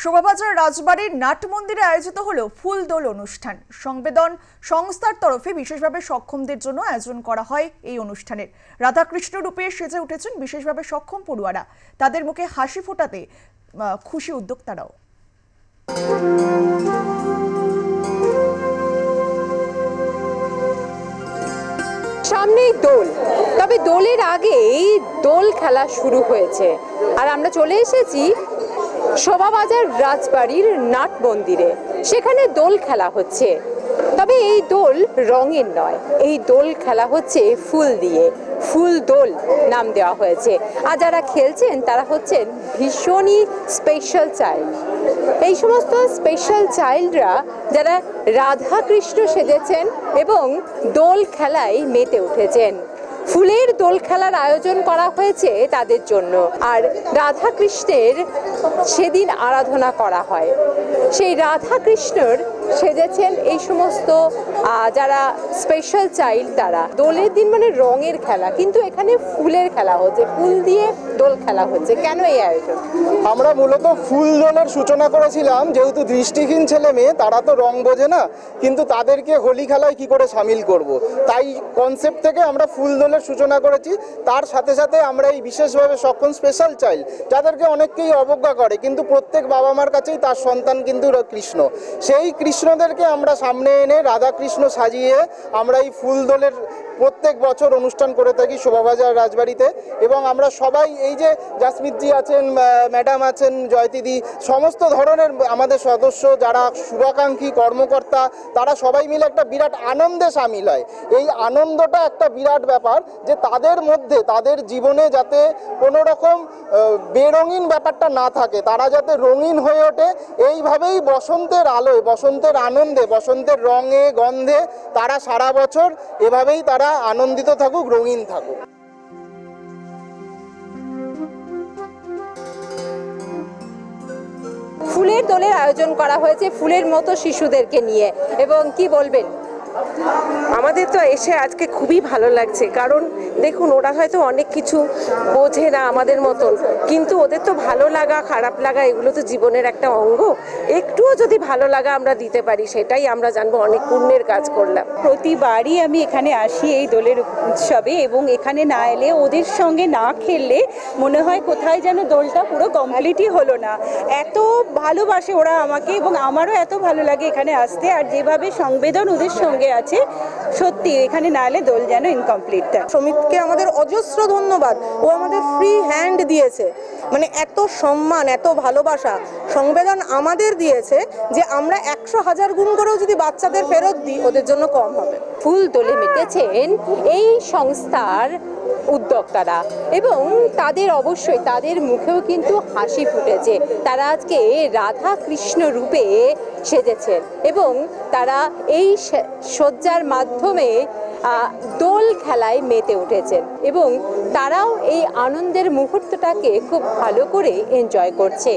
শোভাবাজার রাজবাড়ির নাট মন্দিরে আয়োজিত হলো ফুলদোল অনুষ্ঠান। সংবেদন সংস্থার তরফে বিশেষভাবে সক্ষমদের জন্য আয়োজন করা হয় এই অনুষ্ঠানের। রাধাকৃষ্ণ রূপে সেজে উঠেছেন বিশেষভাবে সক্ষম পড়ুয়ারা। তাদের মুখে হাসি ফোটাতে খুশি উদ্যোক্তারাও। সামনেই দোল, তবে দোলের আগেই দোল খেলা শুরু হয়েছে আর আমরা চলে এসেছি শোভাবাজার রাজবাড়ির নাট মন্দিরে। সেখানে দোল খেলা হচ্ছে, তবে এই দোল রঙের নয়, এই দোল খেলা হচ্ছে ফুল দিয়ে। ফুল দোল নাম দেওয়া হয়েছে। আর যারা খেলছেন তারা হচ্ছেন ভীষণই স্পেশাল চাইল্ড। এই সমস্ত স্পেশাল চাইল্ডরা যারা রাধা কৃষ্ণ সেজেছেন এবং দোল খেলায় মেতে উঠেছেন। ফুলের দোল খেলার আয়োজন করা হয়েছে তাদের জন্য। আর রাধা কৃষ্ণের সেদিন আরাধনা করা হয়। সেই রাধা কৃষ্ণর সেজেছেন এই সমস্ত যারা স্পেশাল চাইল্ড। তারা দোলের দিন মানে রঙের খেলা, কিন্তু এখানে ফুলের খেলা হচ্ছে, ফুল দিয়ে দোল খেলা হচ্ছে। কেন এই আয়োজন? আমরা মূলত ফুল দোলের সূচনা করেছিলাম, যেহেতু দৃষ্টিহীন ছেলে মেয়ে তারা তো রং বোঝে না, কিন্তু তাদেরকে হোলি খেলায় কি করে সামিল করব, তাই কনসেপ্ট থেকে আমরা ফুল দোলের সূচনা করেছি। তার সাথে সাথে আমরা এই বিশেষভাবে সক্ষম স্পেশাল চাইল্ড যাদেরকে অনেককেই অবজ্ঞা করে, কিন্তু প্রত্যেক বাবা মার কাছেই তার সন্তান কিন্তু কৃষ্ণ, সেই কৃষ্ণদেরকে আমরা সামনে এনে রাধা কৃষ্ণ সাজিয়ে আমরা এই ফুল দোলের প্রত্যেক বছর অনুষ্ঠান করে থাকি শোভাবাজার রাজবাড়িতে। এবং আমরা সবাই এই যে জাসমিতজি আছেন, ম্যাডাম আছেন, জয়তিদি, সমস্ত ধরনের আমাদের সদস্য যারা শুভাকাঙ্ক্ষী কর্মকর্তা, তারা সবাই মিলে একটা বিরাট আনন্দে সামিল হয়। এই আনন্দটা একটা বিরাট ব্যাপার, যে তাদের মধ্যে তাদের জীবনে যাতে কোনো রকম বেরঙিন ব্যাপারটা না থাকে, তারা যাতে রঙিন হয়ে ওঠে। এইভাবেই বসন্তের আলোয়, বসন্তের আনন্দে, বসন্তের রঙে গন্ধে তারা সারা বছর এভাবেই তারা আনন্দিত থাকুক, রঙিন থাকুক। ফুলের দোলের আয়োজন করা হয়েছে ফুলের মতো শিশুদেরকে নিয়ে, এবং কি বলবেন? আমাদের তো এসে আজকে খুবই ভালো লাগছে, কারণ দেখুন ওরা হয়তো অনেক কিছু বোঝে না আমাদের মতন, কিন্তু ওদের তো ভালো লাগা খারাপ লাগা এগুলো তো জীবনের একটা অঙ্গ। একটুও যদি ভালো লাগা আমরা দিতে পারি, সেটাই আমরা জানবো অনেক পুণ্যের কাজ করলাম। প্রতিবারই আমি এখানে আসি এই দোলের উৎসবে, এবং এখানে না এলে, ওদের সঙ্গে না খেললে মনে হয় কোথায় যেন দোলটা পুরো কমপ্লিটই হলো না। এত ভালোবাসে ওরা আমাকে, এবং আমারও এত ভালো লাগে এখানে আসতে। আর যেভাবে সংবেদন ওদের সঙ্গে আছে, সত্যি এখানে না এলে দোল যেন ইনকমপ্লিট। সমিতকে আমাদের অজস্র ধন্যবাদ, ও আমাদের ফ্রি হ্যান্ড দিয়েছে, মানে এত সম্মান, এত ভালোবাসা সংবেদন আমাদের দিয়েছে যে আমরা 100,000 গুণ করেও যদি বাচ্চাদের ফেরত দিই ওদের জন্য কম হবে। ফুল দোলে মেতেছেন এই সংস্থার উদ্যোক্তারা, এবং তাদের অবশ্যই তাদের মুখেও কিন্তু হাসি ফুটেছে। তারা আজকে রাধা কৃষ্ণ রূপে সেজেছেন এবং তারা এই সজ্জার মাধ্যমে দোল খেলায় মেতে উঠেছেন, এবং তারাও এই আনন্দের মুহূর্তটাকে খুব ভালো করে এনজয় করছে।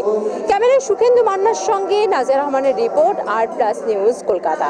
ক্যামেরায় সুখেন্দু মান্নার সঙ্গে নাজিয়া রহমানের রিপোর্ট, আর প্লাস নিউজ, কলকাতা।